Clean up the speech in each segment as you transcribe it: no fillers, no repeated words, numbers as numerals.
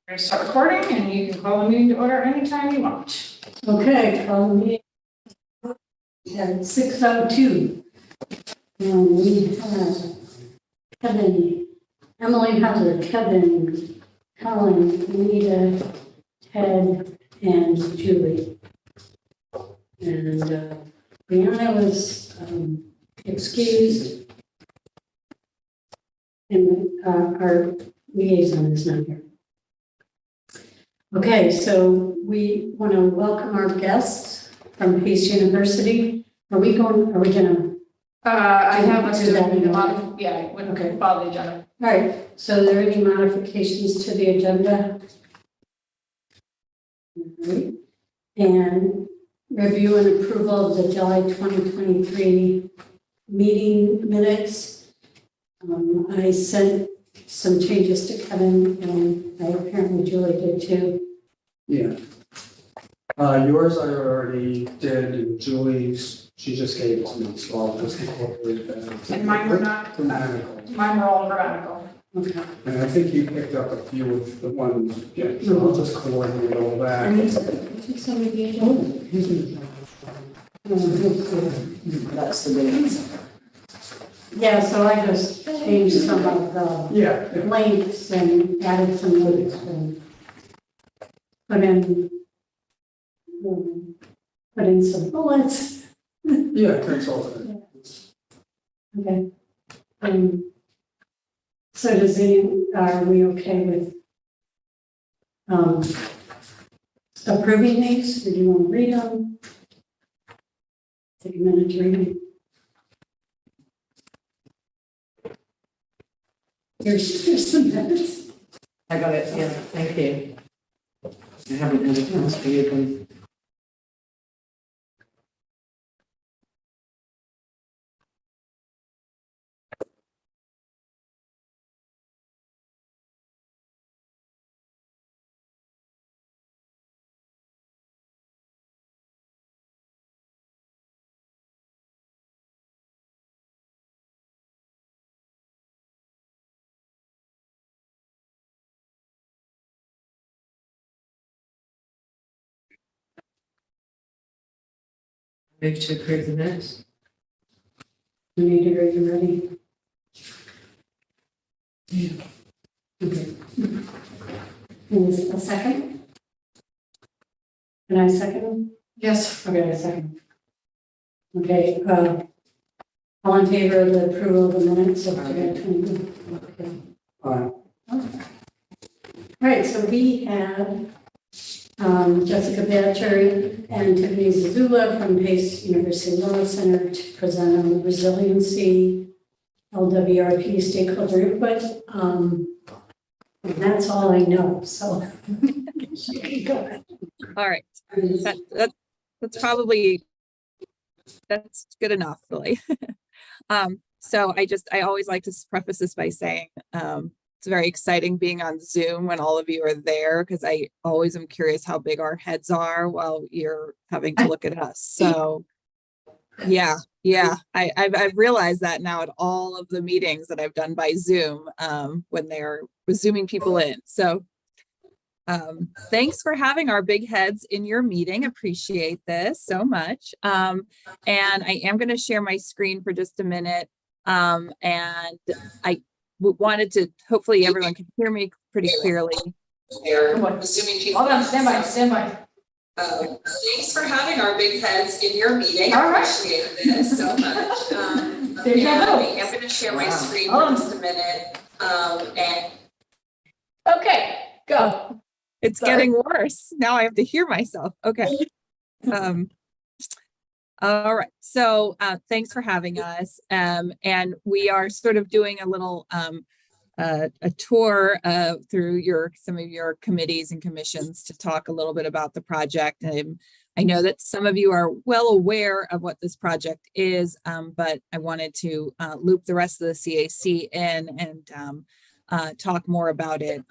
We're gonna start recording and you can call the meeting to order anytime you want. Okay, call the meeting at 6:02. We have Kevin, Emily Hazard, Kevin, Helen, Anita, Ted, and Julie. And Brianna was excused. And our liaison is not here. Okay, so we want to welcome our guests from Pace University. Are we gonna? I have us Do that doing in the order? yeah, wouldn't Okay. follow the agenda. All right, so are there any modifications to the agenda? All right. And review and approval of the July 2023 meeting minutes. I sent some changes to Kevin, and apparently Julie did too. Yeah. Yours I already did, and Julie's, she just gave it to me, so I'll just incorporate that. And mine were not, Grammatical. mine were all grammatical. Okay. And I think you picked up a few of the ones, yeah, so I'll just coordinate all that. And these are some of the agenda. That's the minutes. Yeah, so I just changed some of the Yeah, links and added some links and put in some bullets. yeah, that's all. That. Okay. So are we okay with approving these? Or do you want to read them? Take a minute to read them. Here's some minutes. I got it, yeah, thank you. I haven't had a chance to read them. Move to approve the minutes. Anita, are you ready? Yeah. Okay. And is a second? Can I second them? Yes. Okay, a second. Okay, all in favor of the approval of the minutes of July 20? Okay. All right, so we have Jessica Batcher and Tiffany Zazula from Pace University Law Center to present on the resiliency LWRP stakeholder input. And that's all I know, so. You can go ahead. All right, that's probably, that's good enough, really. So I always like to preface this by saying, it's very exciting being on Zoom when all of you are there, because I always am curious how big our heads are while you're having to look at us. So yeah, I've realized that now at all of the meetings that I've done by Zoom, when they're zooming people in. So thanks for having our big heads in your meeting. Appreciate this so much. And I am going to share my screen for just a minute. And I wanted to, hopefully everyone can hear me pretty clearly. Assuming people. Hold on, stand by. Thanks for having our big heads in your meeting. All right. Appreciate this so much. There you and go. I am going to share my screen Hold for on. just a minute. And Okay, go. it's Sorry. getting worse. Now I have to hear myself. Okay. All right. So thanks for having us. And we are sort of doing a little a tour through some of your committees and commissions to talk a little bit about the project. And I know that some of you are well aware of what this project is, but I wanted to loop the rest of the CAC in and talk more about it.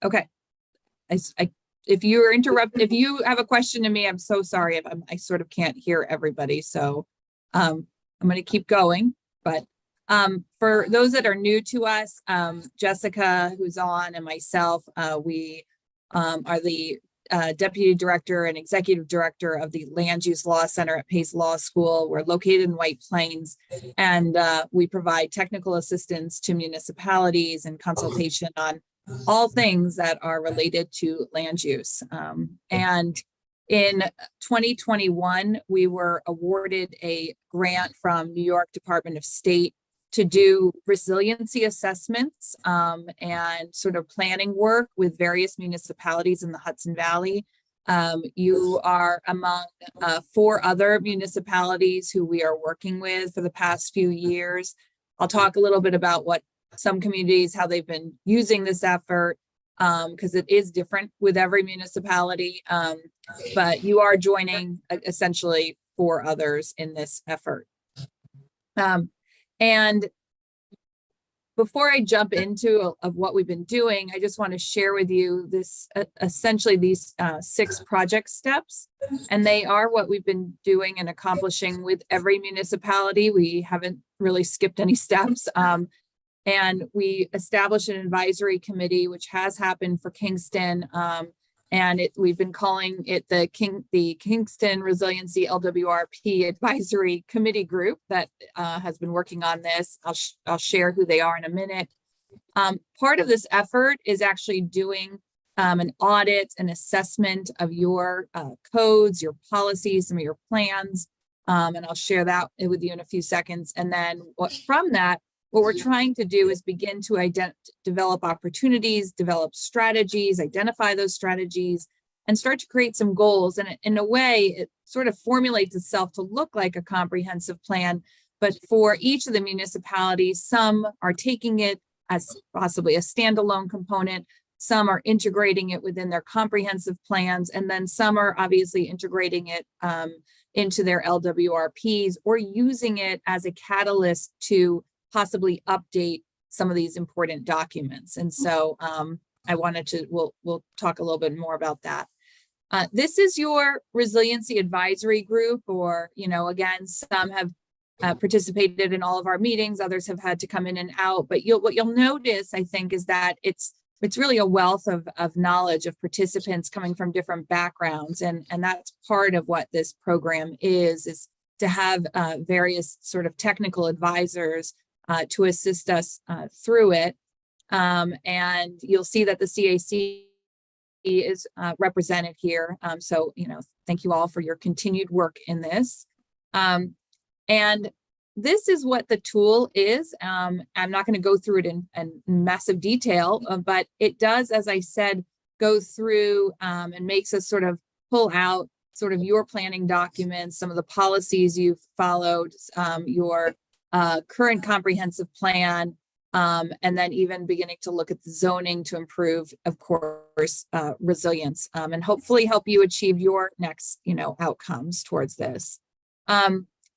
Okay. If you're interrupted, if you have a question to me, I'm so sorry if I sort of can't hear everybody. So I'm going to keep going, but For those that are new to us, Jessica, who's on, and myself, we are the Deputy Director and Executive Director of the Land Use Law Center at Pace Law School. We're located in White Plains, and we provide technical assistance to municipalities and consultation on all things that are related to land use. And in 2021, we were awarded a grant from New York Department of State to do resiliency assessments and sort of planning work with various municipalities in the Hudson Valley. You are among 4 other municipalities who we are working with for the past few years. I'll talk a little bit about what some communities, how they've been using this effort, because it is different with every municipality, but you are joining essentially 4 others in this effort. And before I jump into of what we've been doing, I just want to share with you this essentially these 6 project steps, and they are what we've been doing and accomplishing with every municipality. We haven't really skipped any steps. And we established an advisory committee, which has happened for Kingston. And we've been calling it the Kingston Resiliency LWRP Advisory Committee Group that has been working on this. I'll share who they are in a minute. Part of this effort is actually doing an audit, an assessment of your codes, your policies, some of your plans. And I'll share that with you in a few seconds. And then from that, what we're trying to do is begin to develop opportunities, develop strategies, identify those strategies, and start to create some goals. And in a way, it sort of formulates itself to look like a comprehensive plan. But for each of the municipalities, some are taking it as possibly a standalone component, some are integrating it within their comprehensive plans, and then some are obviously integrating it into their LWRPs or using it as a catalyst to possibly update some of these important documents. And so I wanted to, we'll talk a little bit more about that. This is your resiliency advisory group, or, again, some have participated in all of our meetings, others have had to come in and out, but what you'll notice, I think, is that it's really a wealth of knowledge of participants coming from different backgrounds. And that's part of what this program is to have various sort of technical advisors to assist us through it. And you'll see that the CAC is represented here. So, thank you all for your continued work in this. And this is what the tool is. I'm not going to go through it in massive detail, but it does, as I said, go through and makes us sort of pull out sort of your planning documents, some of the policies you've followed, your current comprehensive plan, and then even beginning to look at the zoning to improve, of course, resilience, and hopefully help you achieve your next, outcomes towards this.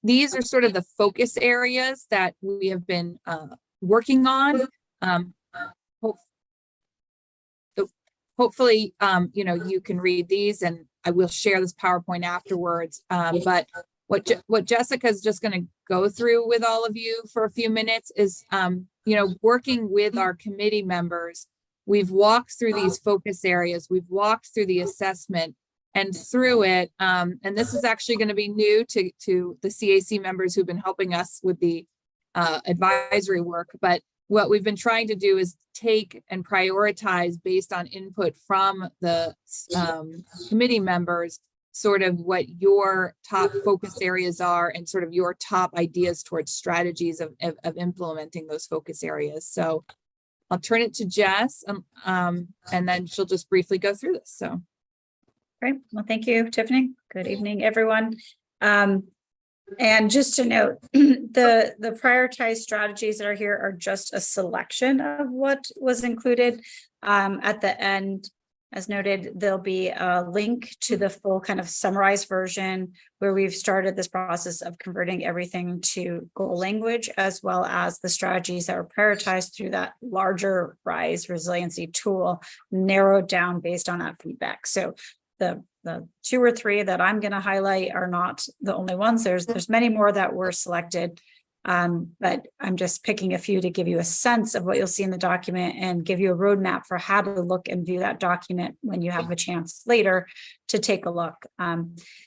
These are sort of the focus areas that we have been working on. Hopefully, you can read these, and I will share this PowerPoint afterwards. But what Jessica is just going to go through with all of you for a few minutes is, working with our committee members. We've walked through these focus areas. We've walked through the assessment and through it. And this is actually going to be new to the CAC members who've been helping us with the advisory work. But what we've been trying to do is take and prioritize based on input from the committee members, sort of what your top focus areas are and sort of your top ideas towards strategies of implementing those focus areas. So I'll turn it to Jess, and then she'll just briefly go through this. So. Great. Well, thank you, Tiffany. Good evening, everyone. And just to note, the prioritized strategies that are here are just a selection of what was included. At the end, as noted, there'll be a link to the full kind of summarized version where we've started this process of converting everything to goal language, as well as the strategies that were prioritized through that larger RISE resiliency tool, narrowed down based on that feedback. So the 2 or 3 that I'm going to highlight are not the only ones. There's many more that were selected But I'm just picking a few to give you a sense of what you'll see in the document and give you a roadmap for how to look and view that document when you have a chance later to take a look.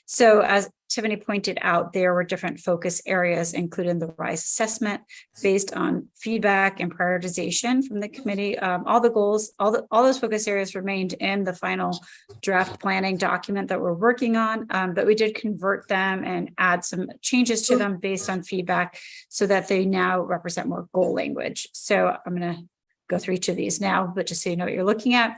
So as Tiffany pointed out, there were different focus areas, including the RISE assessment based on feedback and prioritization from the committee. All the goals, all those focus areas remained in the final draft planning document that we're working on, but we did convert them and add some changes to them based on feedback so that they now represent more goal language. So I'm going to go through each of these now, but just so you know what you're looking at.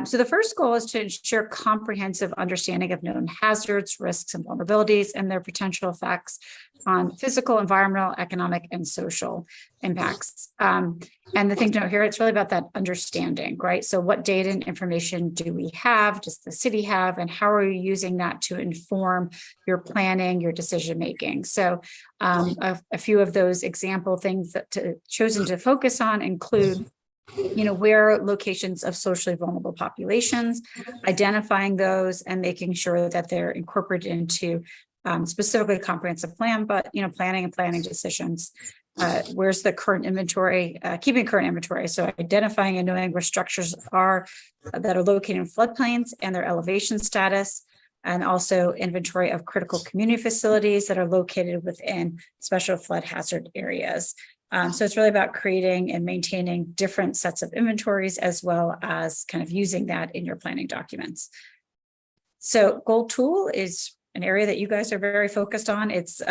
So the first goal is to ensure comprehensive understanding of known hazards, risks, and vulnerabilities and their potential effects on physical, environmental, economic, and social impacts. And the thing to note here, it's really about that understanding, right? So what data and information do we have, does the city have, and how are you using that to inform your planning, your decision-making? So a few of those example things that chosen to focus on include where locations of socially vulnerable populations, identifying those and making sure that they're incorporated into specifically comprehensive plan, but, planning decisions. Where's the current inventory, keeping current inventory. So identifying and knowing where structures are that are located in floodplains and their elevation status, and also inventory of critical community facilities that are located within special flood hazard areas. So it's really about creating and maintaining different sets of inventories as well as kind of using that in your planning documents. So goal tool is an area that you guys are very focused on. It's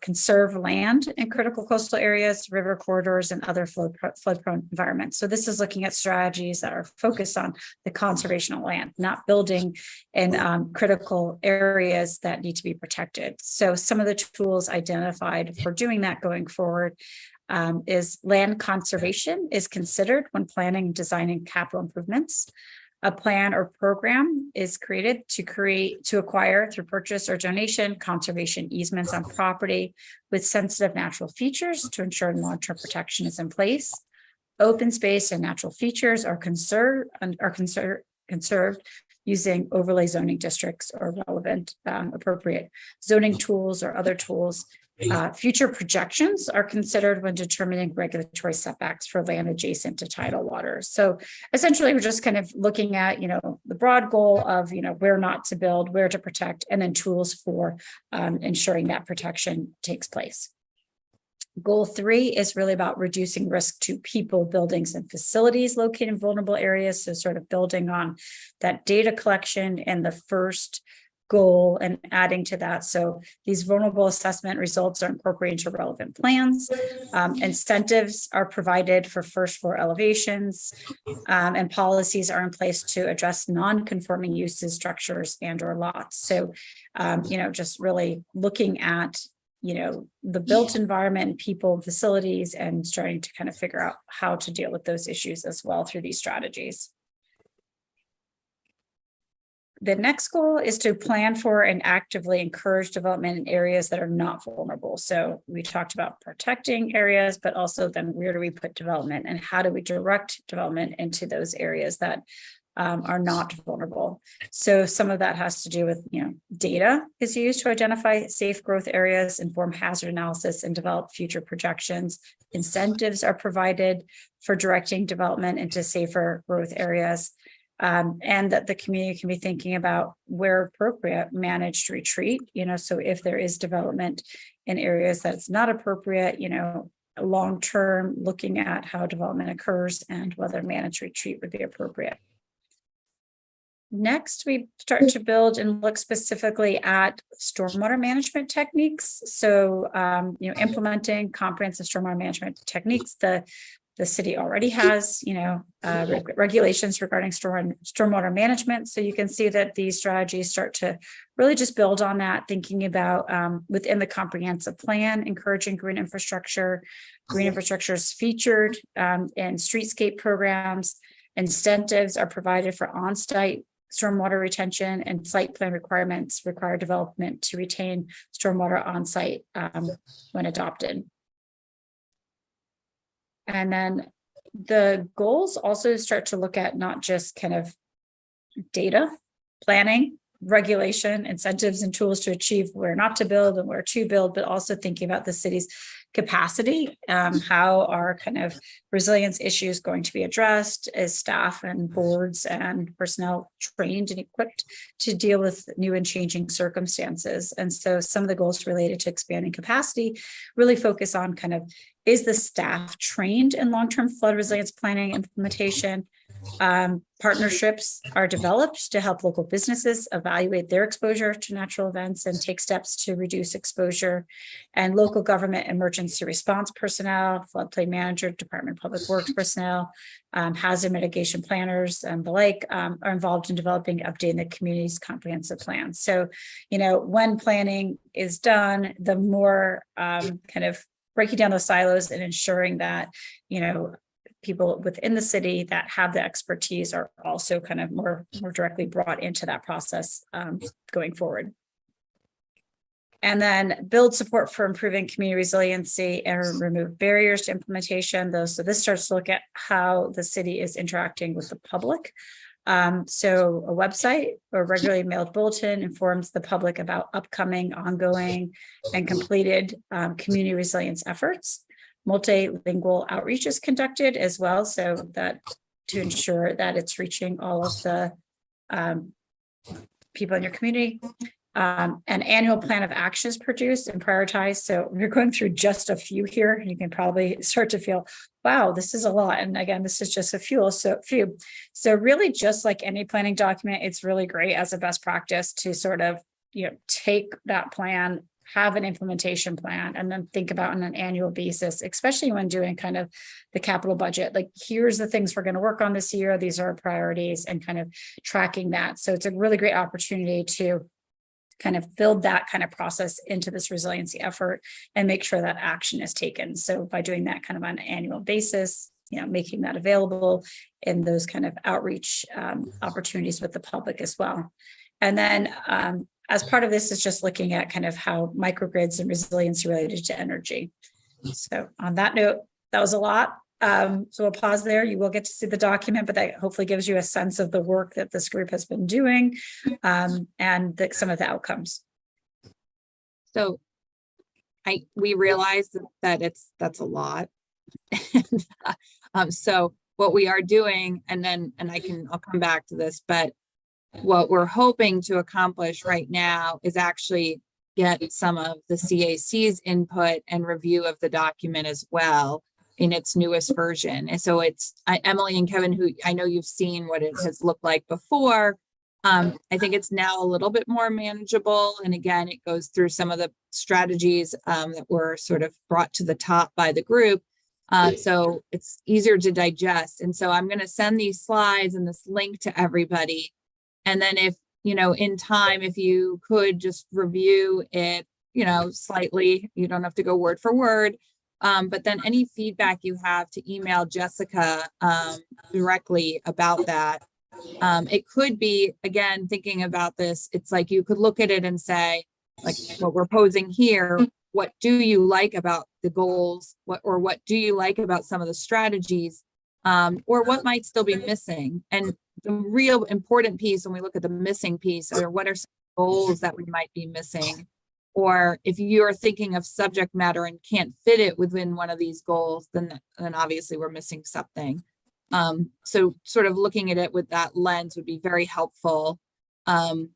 conserve land in critical coastal areas, river corridors, and other flood-prone environments. So this is looking at strategies that are focused on the conservation of land, not building in critical areas that need to be protected. So some of the tools identified for doing that going forward is land conservation is considered when planning and designing capital improvements. A plan or program is created to acquire through purchase or donation conservation easements on property with sensitive natural features to ensure long-term protection is in place. Open space and natural features are conserved using overlay zoning districts or relevant appropriate zoning tools or other tools. Future projections are considered when determining regulatory setbacks for land adjacent to tidal waters. So essentially, we're just kind of looking at, the broad goal of, where not to build, where to protect, and then tools for ensuring that protection takes place. Goal 3 is really about reducing risk to people, buildings, and facilities located in vulnerable areas. So sort of building on that data collection and the first goal and adding to that. So these vulnerable assessment results are incorporated into relevant plans. Incentives are provided for first floor elevations, and policies are in place to address non-conforming uses, structures, and or lots. So, just really looking at, the built environment, people, facilities, and starting to kind of figure out how to deal with those issues as well through these strategies. The next goal is to plan for and actively encourage development in areas that are not vulnerable. So we talked about protecting areas, but also then where do we put development and how do we direct development into those areas that are not vulnerable. So some of that has to do with, data is used to identify safe growth areas, inform hazard analysis, and develop future projections. Incentives are provided for directing development into safer growth areas. And that the community can be thinking about where appropriate managed retreat, so if there is development in areas that's not appropriate, long-term looking at how development occurs and whether managed retreat would be appropriate. Next, we start to build and look specifically at stormwater management techniques. So, implementing comprehensive stormwater management techniques, the city already has, regulations regarding stormwater management. So you can see that these strategies start to really just build on that, thinking about within the comprehensive plan, encouraging green infrastructure. Green infrastructure is featured in streetscape programs. Incentives are provided for on-site stormwater retention, and site plan requirements require development to retain stormwater on-site when adopted. And then the goals also start to look at not just kind of data planning, regulation, incentives, and tools to achieve where not to build and where to build, but also thinking about the city's capacity. How are kind of resilience issues going to be addressed? Is staff and boards and personnel trained and equipped to deal with new and changing circumstances? And so some of the goals related to expanding capacity really focus on kind of, is the staff trained in long-term flood resilience planning implementation? Partnerships are developed to help local businesses evaluate their exposure to natural events and take steps to reduce exposure. And local government emergency response personnel, floodplain manager, Department of Public Works personnel, hazard mitigation planners, and the like are involved in developing, updating the community's comprehensive plan. So, you know, when planning is done, the more kind of breaking down those silos and ensuring that, you know, people within the city that have the expertise are also kind of more directly brought into that process going forward. And then build support for improving community resiliency and remove barriers to implementation. So this starts to look at how the city is interacting with the public. So a website or regularly mailed bulletin informs the public about upcoming, ongoing, and completed community resilience efforts. Multilingual outreach is conducted as well, so that to ensure that it's reaching all of the people in your community. An annual plan of action is produced and prioritized. So we're going through just a few here, and you can probably start to feel, wow, this is a lot. And again, this is just a few. So really, just like any planning document, it's really great as a best practice to sort of, you know, take that plan, have an implementation plan, and then think about on an annual basis, especially when doing kind of the capital budget. Like, here's the things we're going to work on this year. These are our priorities, and kind of tracking that. So it's a really great opportunity to kind of build that kind of process into this resiliency effort and make sure that action is taken. So by doing that kind of on an annual basis, you know, making that available in those kind of outreach opportunities with the public as well. And then as part of this is just looking at kind of how microgrids and resiliency related to energy. So on that note, that was a lot. So we'll pause there. You will get to see the document, but that hopefully gives you a sense of the work that this group has been doing and some of the outcomes. So we realize that that's a lot. So what we are doing, I'll come back to this, but what we're hoping to accomplish right now is actually get some of the CAC's input and review of the document as well in its newest version. And so Emily and Kevin, who I know you've seen what it has looked like before. I think it's now a little bit more manageable. And again, it goes through some of the strategies that were sort of brought to the top by the group. So it's easier to digest. And so I'm going to send these slides and this link to everybody. And then if, you know, in time, if you could just review it, you know, slightly, you don't have to go word for word. But then any feedback you have to email Jessica directly about that. It could be, again, thinking about this, it's like you could look at it and say, like what we're posing here, what do you like about the goals? What do you like about some of the strategies? Or what might still be missing? And the real important piece when we look at the missing piece are what are some goals that we might be missing? Or if you're thinking of subject matter and can't fit it within one of these goals, then obviously we're missing something. So sort of looking at it with that lens would be very helpful. And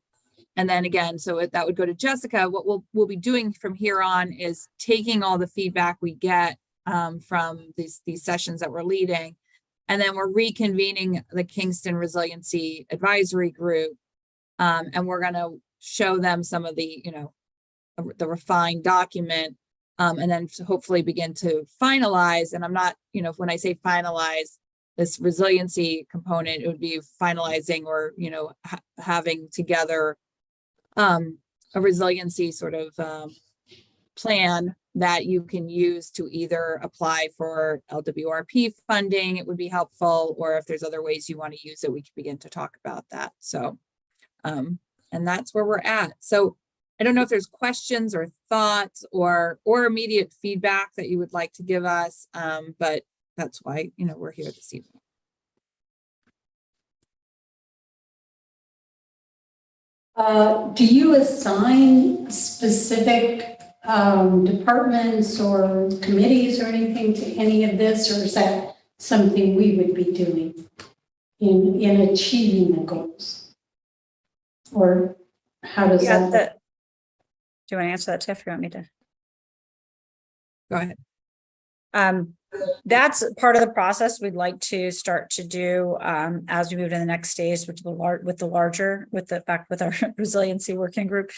then again, so that would go to Jessica. What we'll be doing from here on is taking all the feedback we get from these sessions that we're leading, and then we're reconvening the Kingston Resiliency Advisory Group, and we're going to show them some of the, you know, the refined document, and then to hopefully begin to finalize. And I'm not, you know, when I say finalize this resiliency component, it would be finalizing or, you know, having together a resiliency sort of plan that you can use to either apply for LWRP funding, it would be helpful, or if there's other ways you want to use it, we can begin to talk about that. So, and that's where we're at. So I don't know if there's questions or thoughts or immediate feedback that you would like to give us, but that's why, you know, we're here this evening. Do you assign specific departments or committees or anything to any of this, or is that something we would be doing in achieving the goals? Or how does Yeah, that? do you want to answer that, Tiff? You want me to? Go ahead. That's part of the process we'd like to start to do as we move to the next stage, which with our resiliency working group,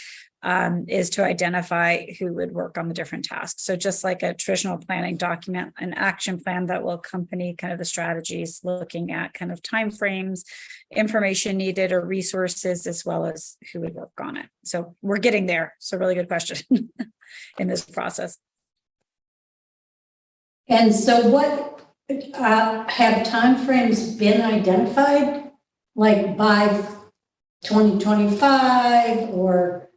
is to identify who would work on the different tasks. So just like a traditional planning document, an action plan that will accompany kind of the strategies, looking at kind of timeframes, information needed or resources, as well as who would work on it. So we're getting there. So really good question in this process. And so what, have timeframes been identified, like by 2025 or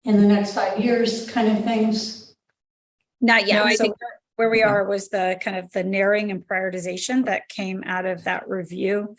in the next 5 years kind of things? Not yet. No, I So think- where we are was the kind of the narrowing and prioritization that came out of that review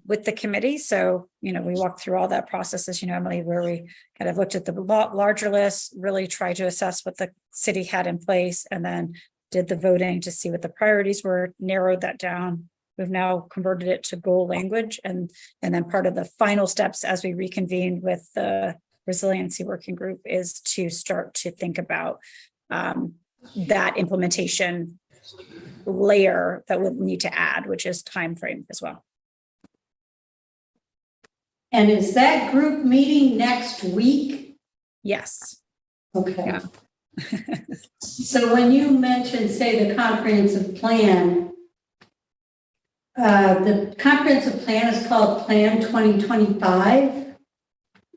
with the committee. So, we walked through all that process, as you know, Emily, where we kind of looked at the larger list, really tried to assess what the city had in place, and then did the voting to see what the priorities were, narrowed that down. We've now converted it to goal language, and then part of the final steps as we reconvene with the resiliency working group is to start to think about that implementation layer that we'll need to add, which is time frame as well. And is that group meeting next week? Yes. Okay. Yeah. So when you mentioned, say, the comprehensive plan, the comprehensive plan is called Plan 2025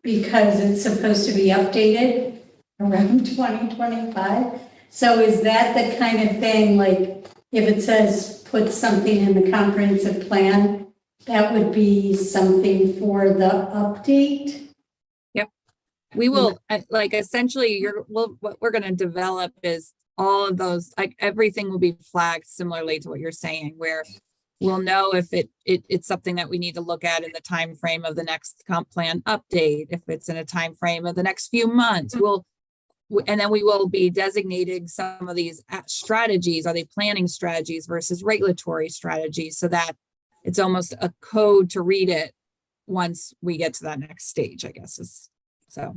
because it's supposed to be updated around 2025. So is that the kind of thing, like if it says put something in the comprehensive plan, that would be something for the update? We will, like, essentially, what we're going to develop is all of those, like, everything will be flagged similarly to what you're saying, where we'll know if it's something that we need to look at in the time frame of the next comp plan update, if it's in a time frame of the next few months. And then we will be designating some of these strategies. Are they planning strategies versus regulatory strategies, so that it's almost a code to read it once we get to that next stage, I guess is. So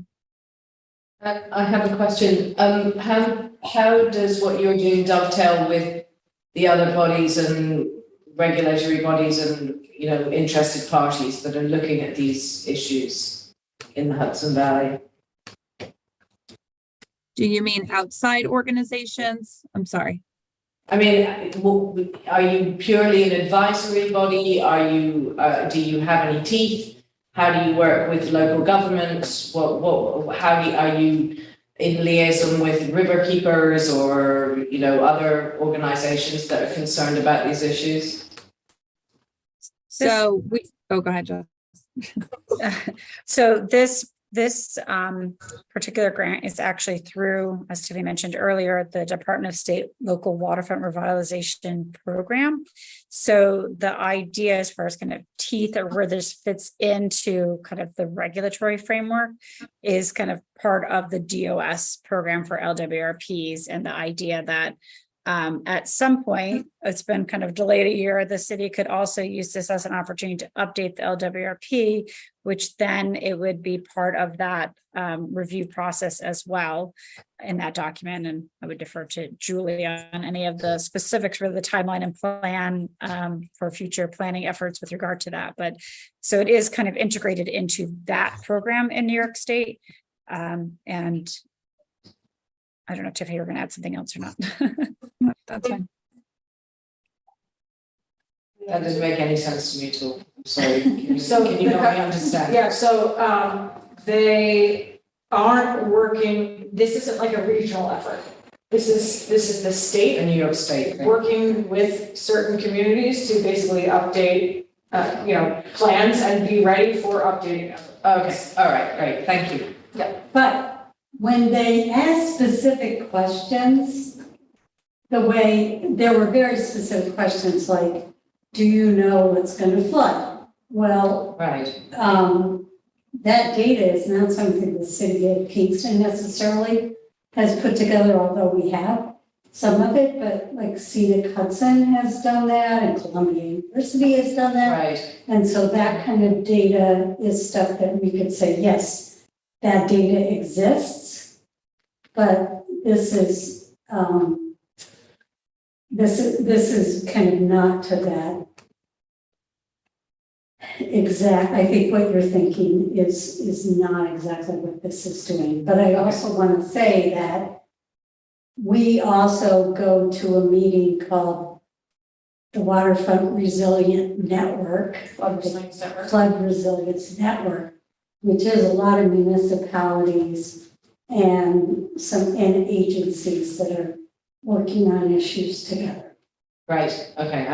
I have a question. How does what you're doing dovetail with the other bodies and regulatory bodies and, interested parties that are looking at these issues in the Hudson Valley? do you mean outside organizations? I'm sorry. I mean, are you purely an advisory body? Are you, do you have any teeth? How do you work with local governments? Are you in liaison with river keepers or, other organizations that are concerned about these issues? So go ahead, Joe. So this particular grant is actually through, as Tiffany mentioned earlier, the Department of State Local Waterfront Revitalization Program. So the idea as far as kind of teeth or where this fits into kind of the regulatory framework is kind of part of the DOS program for LWRPs, and the idea that at some point, it's been kind of delayed a year, the city could also use this as an opportunity to update the LWRP, which then it would be part of that review process as well in that document. And I would defer to Julie on any of the specifics for the timeline and plan for future planning efforts with regard to that. But so it is kind of integrated into that program in New York State. And I don't know, Tiffany, you're going to add something else or not? No, that's fine. That doesn't make any sense to me at all. Sorry, can you So help me understand? Yeah, so they aren't working, this isn't like a regional effort. This is the state In New York State. Right? working with certain communities to basically update, plans and be ready for updating them. Okay, all right, great, thank you. But when they ask specific questions, there were very specific questions like, do you know what's going to flood? Well, Right, that data is not something the city of Kingston necessarily has put together, although we have some of it, but like Scenic Hudson has done that and Columbia University has done that. Right, And so that kind of data is stuff that we could say, yes, that data exists, but this is kind of not to that exact. I think what you're thinking is not exactly what this is doing. But I also want to say that we also go to a meeting called the Waterfront Resilient Network, Flood Resilience Network. Flood Resilience Network, which is a lot of municipalities and agencies that are working on issues together. Right, okay,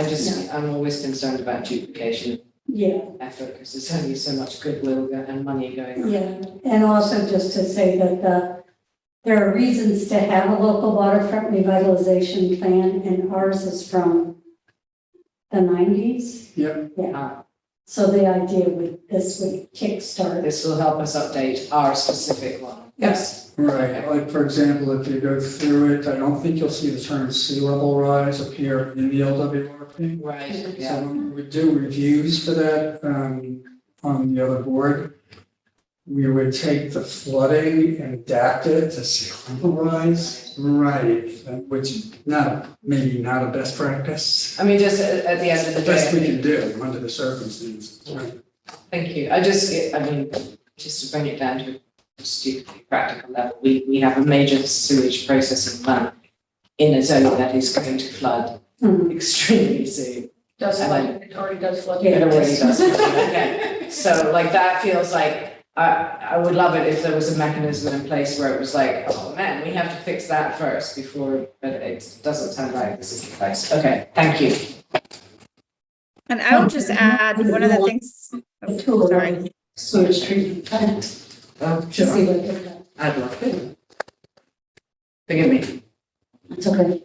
I'm always concerned about duplication Yeah, effort, because there's only so much goodwill and money going on. yeah. And also just to say that there are reasons to have a local waterfront revitalization plan, and ours is from the 90s. Yep. Yeah. So the idea this would kickstart. This will help us update our specific one. Yes. Right, like for example, if you go through it, I don't think you'll see the term sea level rise appear in the LWRP. Right, So yeah, when we do reviews for that, on the other board, we would take the flooding and adapt it to sea level rise, right, which maybe not a best practice. I mean, just at the end of the The best we day, can do under the circumstances, right? thank you, just to bring it down to a stupidly practical level, we have a major sewage processing plant in a zone that is going to flood Mhm. extremely soon. Does And flood, it already does flood. It already does. Okay, so like that feels like, I would love it if there was a mechanism in place where it was like, oh man, we have to fix that first before, but it doesn't sound like this is the place. Okay, thank you. And I would just add, one of the things, The tool, sorry. sewage treatment plant. Oh, To see sure, what they've done. I'd love it. Forgive me. It's okay.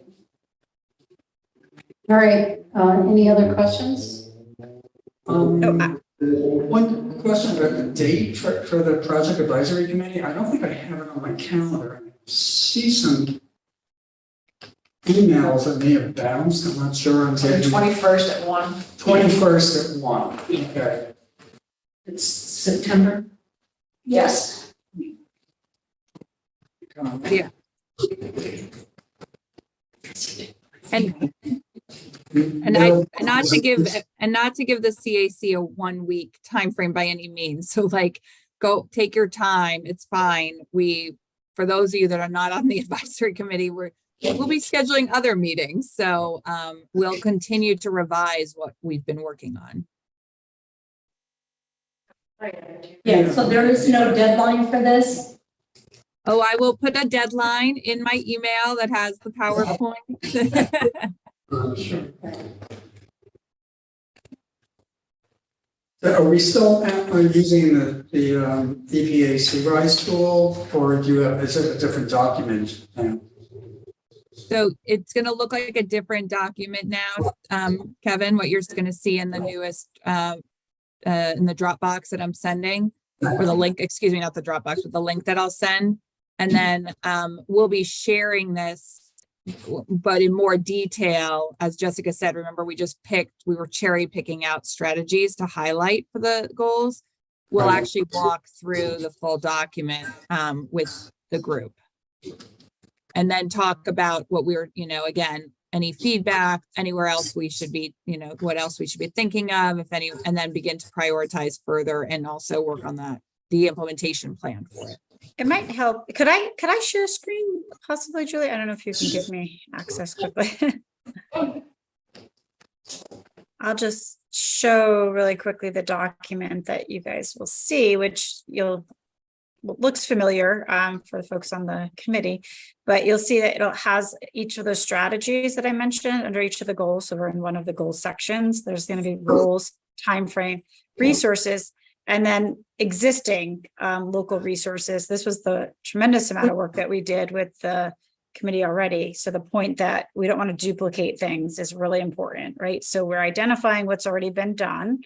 All right, any other questions? One question about the date for the project advisory committee. I don't think I have it on my calendar. I see some emails that may have bounced. I'm not sure. I'm So the 21st at 1. 21st at 1. Okay. It's September? Yes. Yeah. And not to give the CAC a 1 week timeframe by any means. So like, go take your time. It's fine. For those of you that are not on the advisory committee, we'll be scheduling other meetings. So we'll continue to revise what we've been working on. Yeah, so there is no deadline for this? Oh, I will put a deadline in my email that has the PowerPoint. Sure. So are we still using the EPA sea rise tool, or is it a different document? So it's going to look like a different document now, Kevin, what you're going to see in the newest, in the Dropbox that I'm sending, or the link, excuse me, not the Dropbox, but the link that I'll send. And then we'll be sharing this, but in more detail, as Jessica said. Remember, we were cherry picking out strategies to highlight for the goals. We'll actually walk through the full document with the group. And then talk about what again, any feedback, anywhere else we should be, what else we should be thinking of, if any, and then begin to prioritize further and also work on the implementation plan for it. It might help. Could I share a screen possibly, Julie? I don't know if you can give me access quickly. I'll just show really quickly the document that you guys will see, which looks familiar for the folks on the committee, but you'll see that it has each of those strategies that I mentioned under each of the goals. So we're in one of the goal sections. There's going to be roles, time frame, resources, and then existing local resources. This was the tremendous amount of work that we did with the committee already. So the point that we don't want to duplicate things is really important, right? So we're identifying what's already been done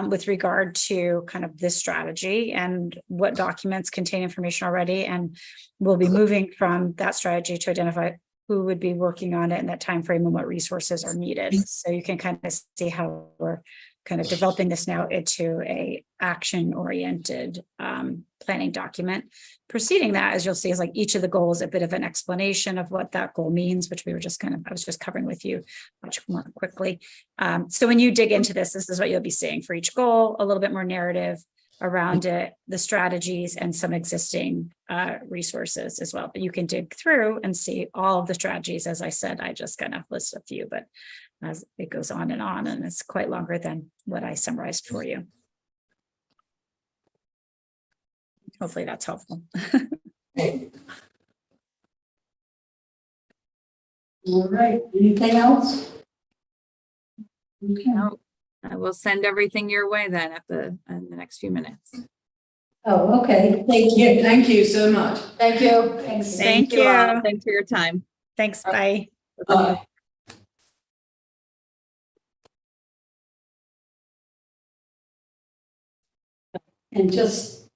with regard to kind of this strategy and what documents contain information already. And we'll be moving from that strategy to identify who would be working on it in that time frame and what resources are needed. So you can kind of see how we're kind of developing this now into a action-oriented planning document. Preceding that, as you'll see, is like each of the goals, a bit of an explanation of what that goal means, which I was just covering with you much more quickly. So when you dig into this is what you'll be seeing for each goal, a little bit more narrative around it, the strategies and some existing resources as well. But you can dig through and see all of the strategies. As I said, I just kind of list a few, but as it goes on, and it's quite longer than what I summarized for you. Hopefully that's helpful. All right, anything else? Okay. No, I will send everything your way then in the next few minutes. Oh, okay, thank you. Thank you so much. Thank you. Thanks. Thank you all. you. Thanks for your time. Thanks, bye. Bye. And just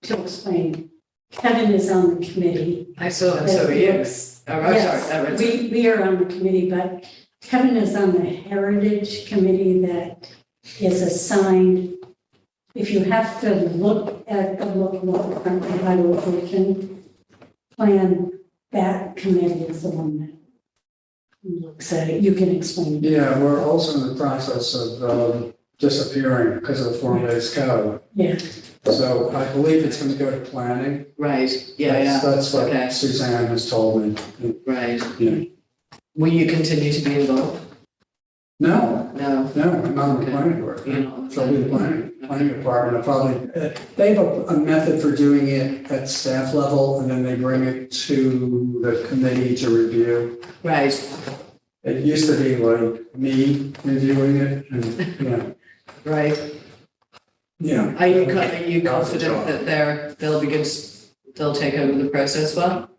to explain, Kevin is on the committee. I saw that, so are you. Yes. Oh, I'm Yes, sorry. we are on the committee, but Kevin is on the Heritage Committee that is assigned. If you have to look at the local revitalization plan, that committee is the one that looks at it. You can explain. Yeah, we're also in the process of disappearing because of the form-based code. Yeah. So I believe it's going to go to planning. Right, yeah, That's what Okay. Suzanne has told me. right. Yeah. Will you continue to be involved? No, No, I'm not in the planning board. you're not. So the planning department, will probably, they have a method for doing it at staff level, and then they bring it to the committee to review. Right, It used to be like me reviewing it, and, right. yeah. Are you confident that they'll be good, they'll take over the process well?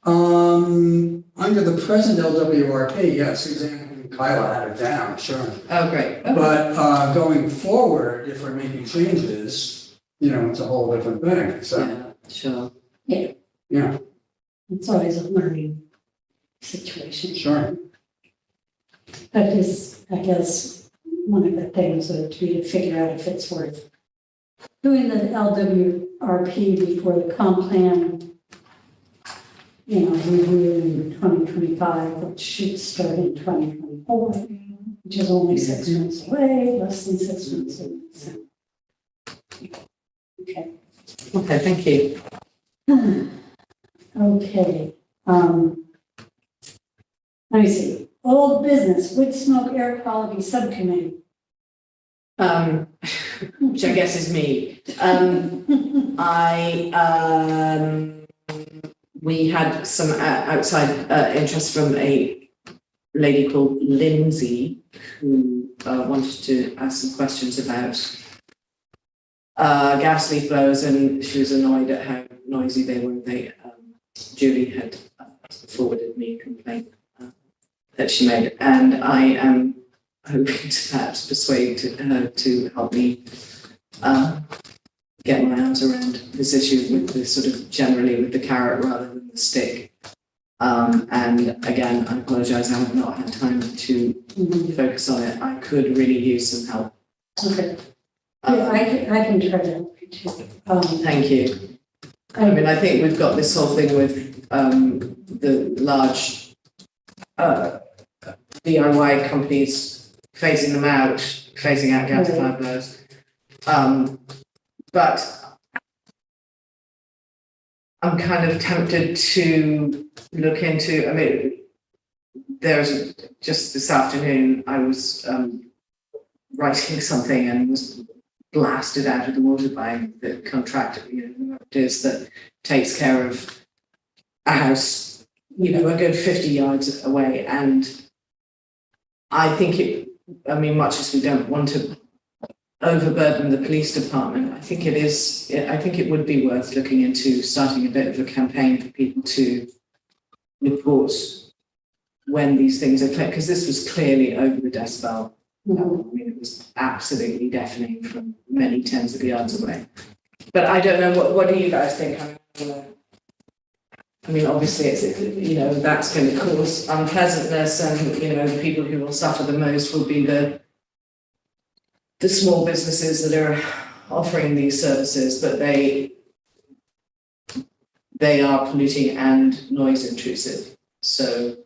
Under the present LWRP, yes, Suzanne and Kyla had it down, sure. Oh, great. Okay. But going forward, if we're making changes, it's a whole different thing, so, Yeah, sure. yeah, It's always a learning situation. sure. That is, I guess, one of the things would be to figure out if it's worth doing the LWRP before the comp plan, review in 2025, which should start in 2024, which is only 6 months away, less than 6 months away. So. Okay. Okay, thank you. Okay. Let me see. Old business, wood smoke air quality subcommittee. Which I guess is me. We had some outside interest from a lady called Lindsay who wanted to ask some questions about gas leak blowers, and she was annoyed at how noisy they were. Julie had forwarded me a complaint that she made, and I am hoping to perhaps persuade her to help me get my arms around this issue with the sort of generally with the carrot rather than the stick. And again, I apologise, I have not had time to focus on it. I could really use some help. Okay. Yeah, I can try to help you too. Thank you. I mean, I think we've got this whole thing with the large DIY companies phasing out gas cloud blowers. But I'm kind of tempted to look into, I mean, there's just this afternoon, I was writing something and was blasted out of the water by the contractor, whoever it is that takes care of a house, a good 50 yards away. And I think much as we don't want to overburden the police department, I think it would be worth looking into starting a bit of a campaign for people to report when these things are clear, because this was clearly over the decibel. I mean, it was absolutely deafening from many tens of yards away. But I don't know, what do you guys think? I mean, obviously, it's, you know, that's going to cause unpleasantness, and, you know, the people who will suffer the most will be the small businesses that are offering these services, but they are polluting and noise intrusive. So,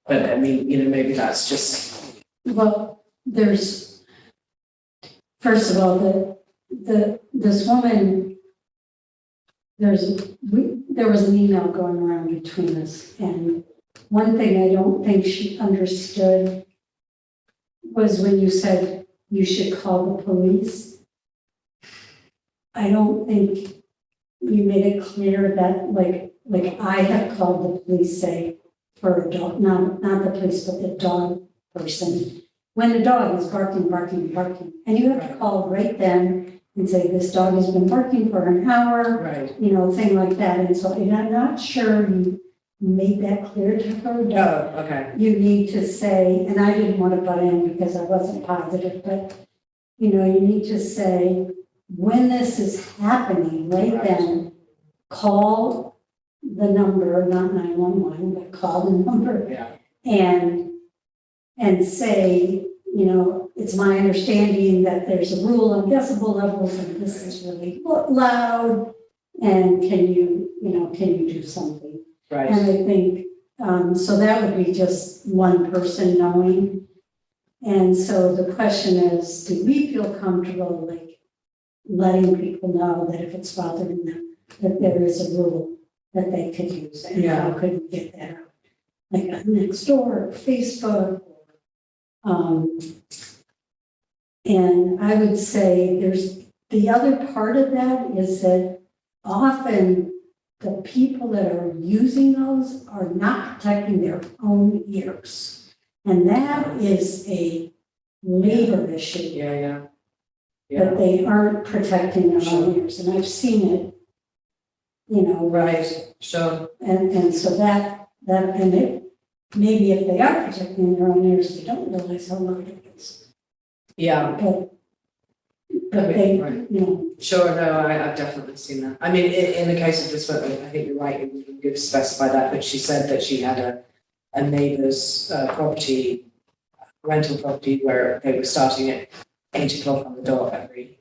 but I mean, you know, maybe that's just. Well, there's, first of all, this woman, there was an email going around between us, and one thing I don't think she understood was when you said you should call the police. I don't think you made it clear that, like I have called the police, say, for a dog, not the police, but the dog person, when the dog is barking, and you have to call right then and say, this dog has been barking for an hour, Right. you know, thing like that. And so I'm not sure you made that clear to her. That Okay. you need to say, and I didn't want to butt in because I wasn't positive, but, you know, you need to say, when this is happening, right then, call the number, not 911, but call the number. Yeah. And say, you know, it's my understanding that there's a rule on decibel levels and this is really loud. And can you do something? Right. And I think, so that would be just one person knowing. And so the question is, do we feel comfortable, like, letting people know that if it's bothering them, that there is a rule that they could use? And how could we get that out? Like on Nextdoor, or Facebook. And I would say there's the other part of that is that often the people that are using those are not protecting their own ears. And that is a labor issue. Yeah. That they aren't protecting their own ears. And I've seen it, you know. Right. Sure. And so that, and it, maybe if they are protecting their own ears, they don't realize how loud it is. Yeah. But they, Right. you know. Sure, no, I've definitely seen that. I mean, in the case of this one, I think you're right, it would be good to specify that, but she said that she had a neighbour's property, rental property, where they were starting at 8 o'clock on the dot every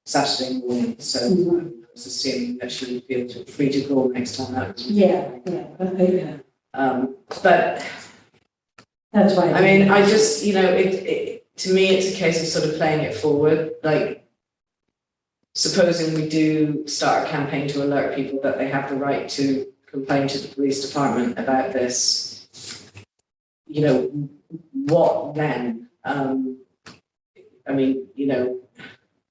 Saturday morning. So I was assuming that she would be able to free to call next time that was. But That's why. I mean, I just, you know, to me, it's a case of sort of playing it forward. Like, supposing we do start a campaign to alert people that they have the right to complain to the police department about this, you know, what then? I mean, you know,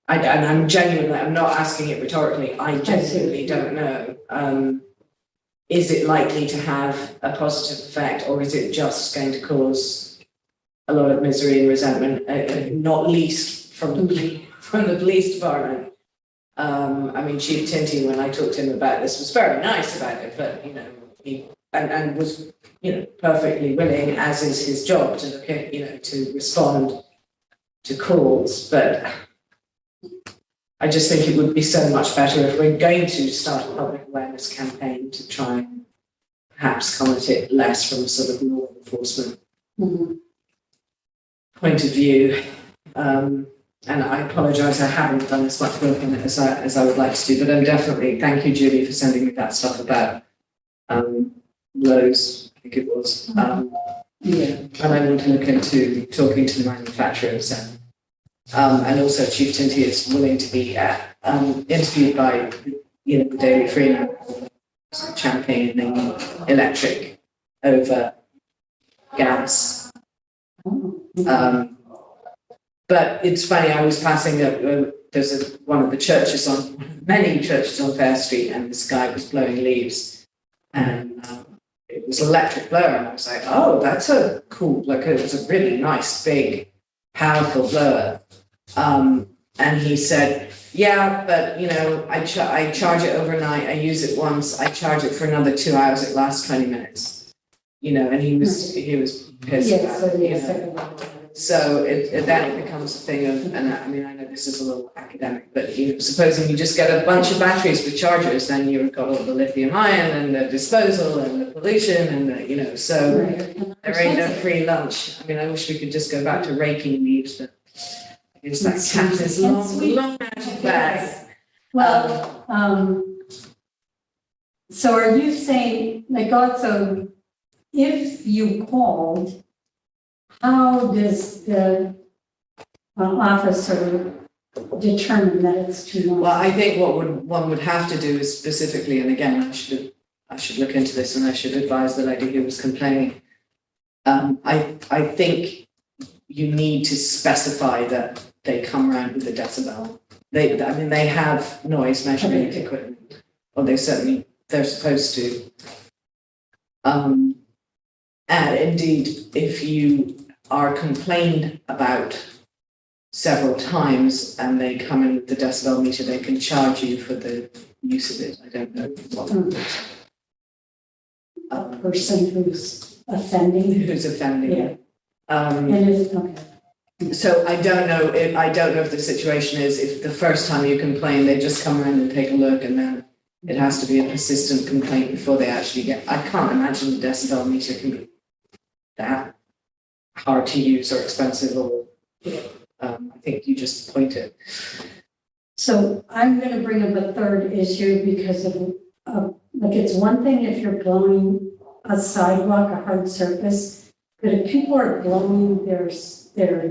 and I'm genuinely, I'm not asking it rhetorically, I genuinely don't know. Is it likely to have a positive effect, or is it just going to cause a lot of misery and resentment, not least from the police department? I mean, Chief Tinty, when I talked to him about this, was very nice about it, but, you know, he and was, you know, perfectly willing, as is his job, to look at, you know, to respond to calls. But I just think it would be so much better if we're going to start a public awareness campaign to try and perhaps comment it less from a sort of law enforcement point of view. And I apologise, I haven't done as much work on it as I would like to do, but I'm definitely, thank you, Julie, for sending me that stuff about Lowe's, I think it was. And I want to look into talking to the manufacturers and also Chief Tinty is willing to be interviewed by, you know, the Daily Freeman, championing electric over gas. But it's funny, I was passing there's one of the churches many churches on Fair Street, and this guy was blowing leaves, and it was an electric blower, and I was like, oh, that's a cool, like, it was a really nice, big, powerful blower. And he said, yeah, but I charge it overnight, I use it once, I charge it for another 2 hours, it lasts 20 minutes. And he was pissed Yeah, about so it, the second one. So then it becomes a thing of, and I know this is a little academic, but supposing you just get a bunch of batteries with chargers, then you've got all the lithium ion and the disposal and the pollution and the, so Right. there ain't no free lunch. I wish we could just go back to raking leaves, but I guess that cat is long out of bag. Well, so are you saying, like, also, if you called, how does the officer determine that it's too much? Well, I think what one would have to do is specifically, and again, I should look into this and I should advise the lady who was complaining. I think you need to specify that they come around with a decibel. They have noise measurement equipment, or they're supposed to. And indeed, if you are complained about several times and they come in with the decibel meter, they can charge you for the use of it. I don't know what. A person who's offending. Who's offending. Yeah. And okay. so I don't know if the situation is if the first time you complain, they just come around and take a look, and then it has to be a persistent complaint before they actually get. I can't imagine the decibel meter can be that hard to use or expensive, or I think you just point it. So I'm going to bring up a third issue because of, like, it's one thing if you're blowing a sidewalk, a hard surface, but if people are blowing their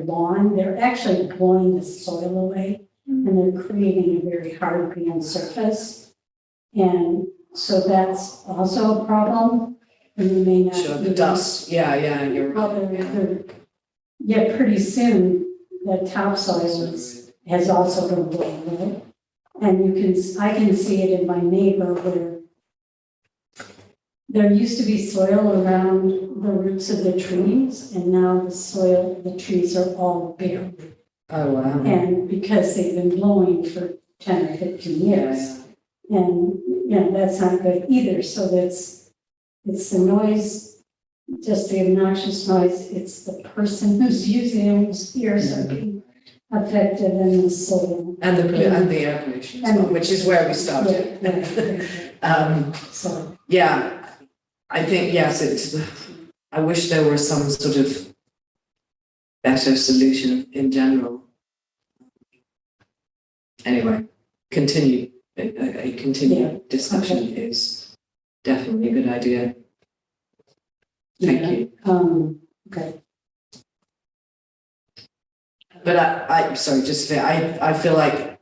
lawn, they're actually blowing the soil away, and they're creating a very hard ground surface. And so that's also a problem, and you may not. Sure, the dust. Yeah, you're right. Yeah, pretty soon, the topsoil has also been blown away. And I can see it in my neighbor where there used to be soil around the roots of the trees, and now the trees are all bare. Oh, wow. And because they've been blowing for 10 or 15 years. And, that's not good either. So it's the noise, just the obnoxious noise. It's the person who's using it, whose ears are being affected, and the soil. And the air pollution as well, which is where we started. Yeah. So. Yeah, I think, yes, I wish there was some sort of better solution in general. Anyway, a continued discussion is definitely a good idea. Thank you. Okay. But I'm sorry, I feel like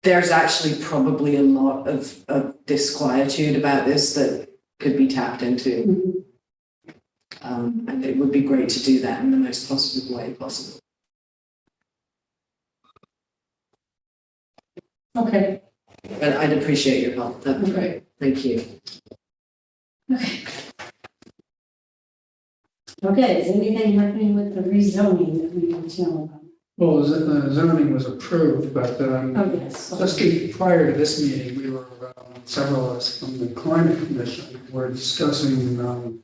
there's actually probably a lot of disquietude about this that could be tapped into. And it would be great to do that in the most positive way possible. Okay. But I'd appreciate your help. That'd be great. Thank you. Okay, is anything happening with the rezoning that we need to know about? Well, the zoning was approved, but Oh, yes. just prior to this meeting, we were, several of us from the Climate Commission were discussing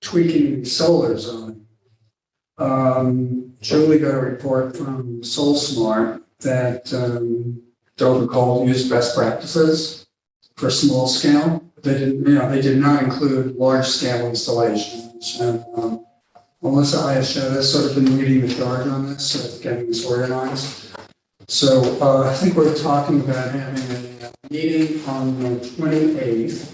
tweaking the solar zone. Julie got a report from SoulSmart that Dover Coal used best practices for small scale. They did not include large scale installations. And Melissa Ayesha has sort of been leading the charge on this, sort of getting this organized. So I think we're talking about having a meeting on the 28th,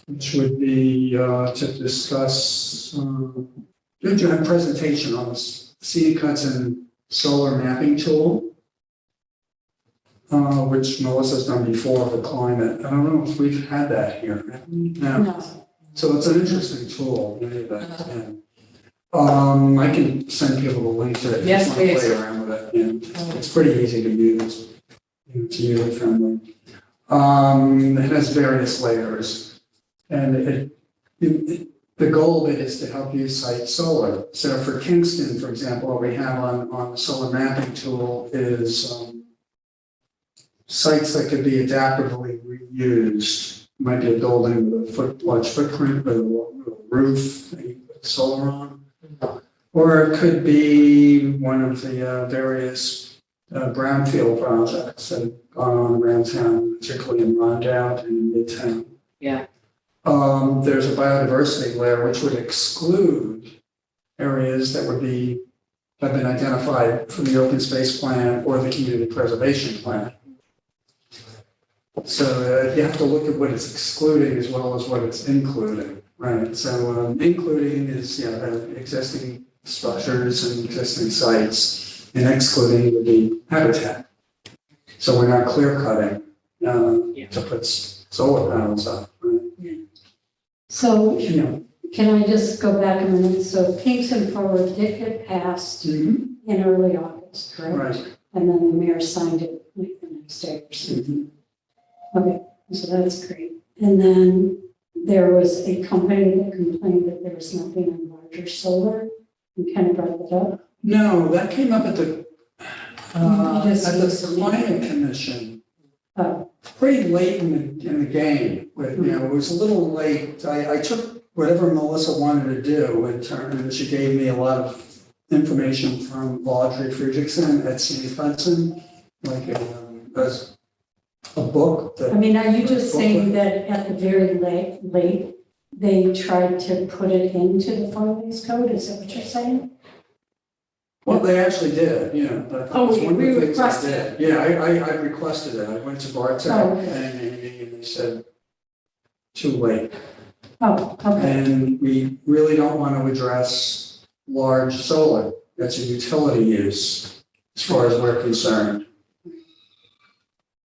which would be to discuss, do a presentation on the seed cuts and solar mapping tool, which Melissa's done before for climate. I don't know if we've had that here. No. So it's an interesting tool. I can send people the link to it. Yes, please. Play around with it. Yeah. It's pretty easy to use. It's user friendly. It has various layers, and the goal of it is to help you site solar. So for Kingston, for example, what we have on the solar mapping tool is sites that could be adaptively reused. Might be a building with a large footprint, with a roof that you put solar on. Or it could be one of the various brownfield projects that have gone on around town, particularly in Rondout and in Midtown. Yeah. There's a biodiversity layer which would exclude areas that have been identified from the open space plan or the community preservation plan. So you have to look at what it's excluding as well as what it's including, right? So including is existing structures and existing sites, and excluding would be habitat. So we're not clear cutting to put solar panels up. Right? So Yeah. can I just go back a minute? So Kingston Forward did get passed in early August, correct? Right. And then the mayor signed it like the next day or something. Okay, so that's great. And then there was a company that complained that there was nothing on larger solar. You kind of brought that up. No, that came up at the Just at use the the name. planning commission. Oh, Pretty late in the game, but it was a little late. I took whatever Melissa wanted to do in turn, and she gave me a lot of information from Audrey Fredrickson at City Hudson, like a book that. I mean, are you just saying that at the very late, they tried to put it into the Farming's code? Is that what you're saying? Well, they actually did, that Oh, was one of we the things I requested did. Yeah, I requested it. I went to Bartek Oh, okay. and Amy, and they said, too late. Oh, okay. And we really don't want to address large solar. That's a utility use, as far as we're concerned.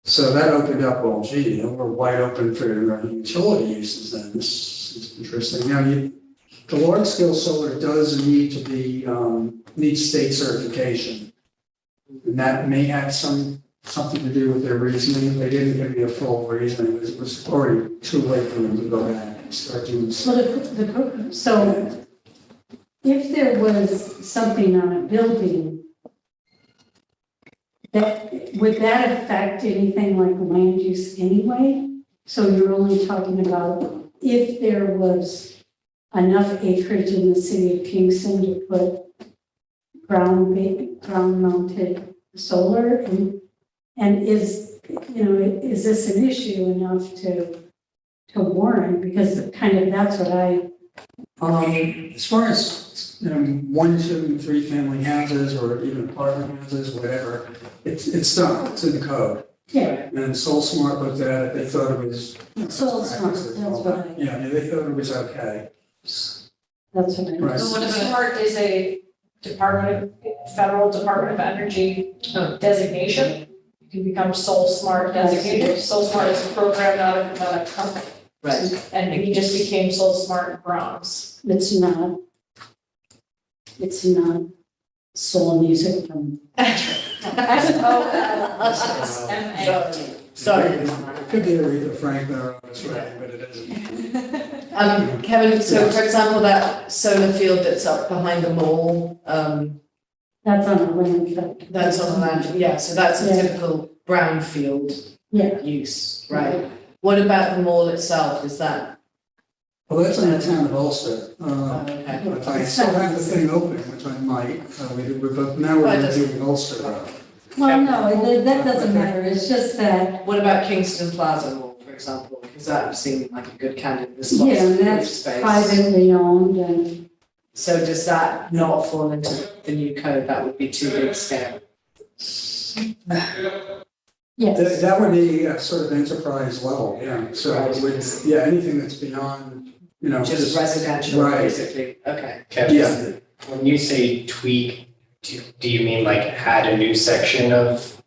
So that opened up, well, gee, we're wide open for utility uses then. This is interesting. Now, the large scale solar does need to be, needs state certification. And that may have something to do with their reasoning. They didn't give me a full reason. It was already too late for them to go back and start doing this. Well, so if there was something on a building, would that affect anything like land use anyway? So you're only talking about if there was enough acreage in the city of Kingston to put ground mounted solar, and is this an issue enough to warrant? Because kind of that's what As far as, 1, 2, and 3 family houses or even apartment houses, whatever, it's done, it's in the code. yeah. And Soul Smart looked at it, they thought it was. Soul Smart, that's what I. Yeah, they thought it was okay. That's what I. Right. So SMART is a federal Department of Energy designation. You can become Soul Smart designated. Soul Smart is a program, not a company. Right. And we just became Soul Smart Bronze. It's not soul music from. SOLSMA. Sorry. It could be Aretha Franklin or Otis Redding, but it isn't. Kevin, so for example, that solar field that's up behind the mall, That's on a landfill. that's on the land, yeah, so that's a Yeah. typical brownfield Yeah. use, right? What about the mall itself, is that? Well, that's in the town of Ulster. Okay. But I still have the thing open, which I might, but now we're going to do the Ulster route. Well, no, that doesn't matter. It's just that, What about Kingston Plaza Mall, for example, because that seemed like a good candidate, there's lots yeah, of green that's space. privately owned and, So does that not fall into the new code, that would be too big scale? yes. That would be a sort of enterprise level, yeah. So it would, anything that's beyond, Just residential, Right. basically, okay. Kevin, Yeah. when you say tweak, do you mean like add a new section of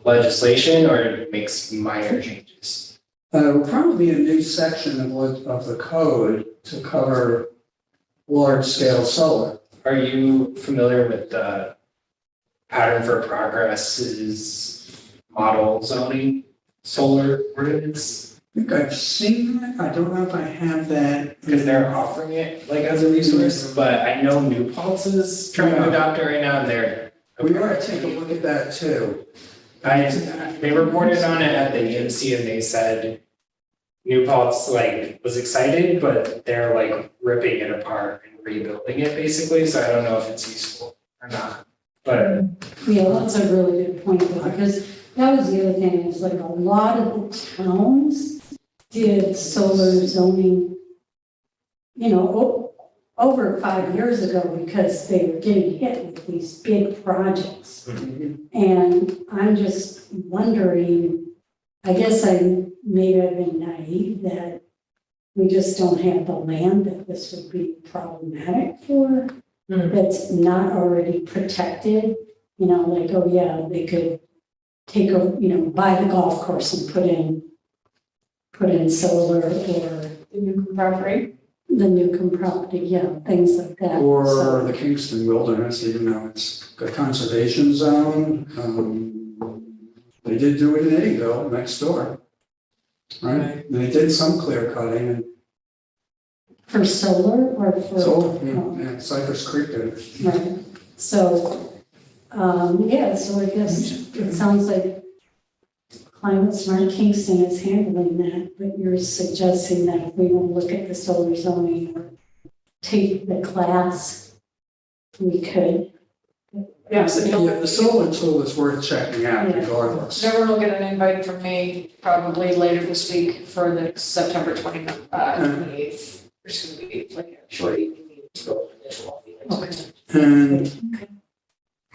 legislation or makes minor changes? Probably a new section of the code to cover large scale solar. Are you familiar with the pattern for progress's model zoning solar ordinance? think I've seen that, I don't know if I have that. Because they're offering it like as a resource, but I know New Paltz is trying to adopt it right now, and they're. We ought to take a look at that too. They reported on it at the EMC and they said New Paltz like was excited, but they're like ripping it apart and rebuilding it basically, so I don't know if it's useful or not. But Yeah, that's a really good point, though, because that was the other thing, is like a lot of the towns did solar zoning, you know, over 5 years ago, because they were getting hit with these big projects. And I'm just wondering, I guess maybe I've been naive that we just don't have the land that this would be problematic for, that's not already protected, you know, like, oh yeah, they could take a, you know, buy the golf course and put in solar, or The new property. the Newcomb property, yeah, things like that. Or So- the Kingston wilderness, even though it's a conservation zone. They did do it in Eddyville next door. Right, and they did some clear cutting and For solar or for? so, yeah, Cypress Creek did it. Right, so, yeah, so I guess it sounds like Climate Smart Kingston is handling that, but you're suggesting that if we want to look at the solar zoning or take the class, we could. Yes, and Yeah, the solar tool is worth checking out Yeah. regardless. everyone will get an invite from me probably later this week for the September 28th. There's going to be like a short evening meeting to go over this whole thing. And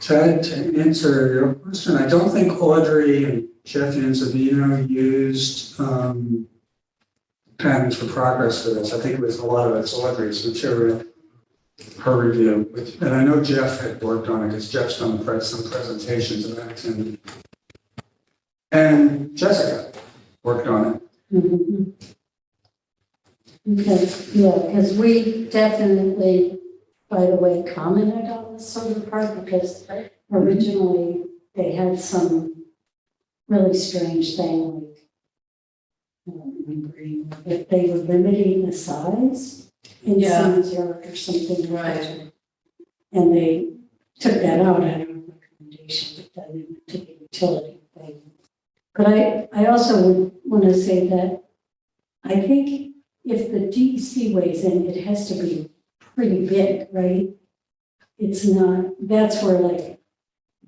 Ted, to answer your question, I don't think Audrey and Jeff Ansavino used patterns for progress for this. I think it was a lot of it's Audrey's material, her review. And I know Jeff had worked on it because Jeff's done some presentations of it. And Jessica worked on it. Mhm. Okay, yeah, because we definitely, by the way, commented on the solar part, because originally they had some really strange thing, like, I don't remember, if they were limiting the size in Yeah. someone's yard or something. like that. Right. And they took that out at a recommendation, but then they went to the utility thing. But I also would want to say that I think if the DEC weighs in, it has to be pretty big, right? It's not, that's where like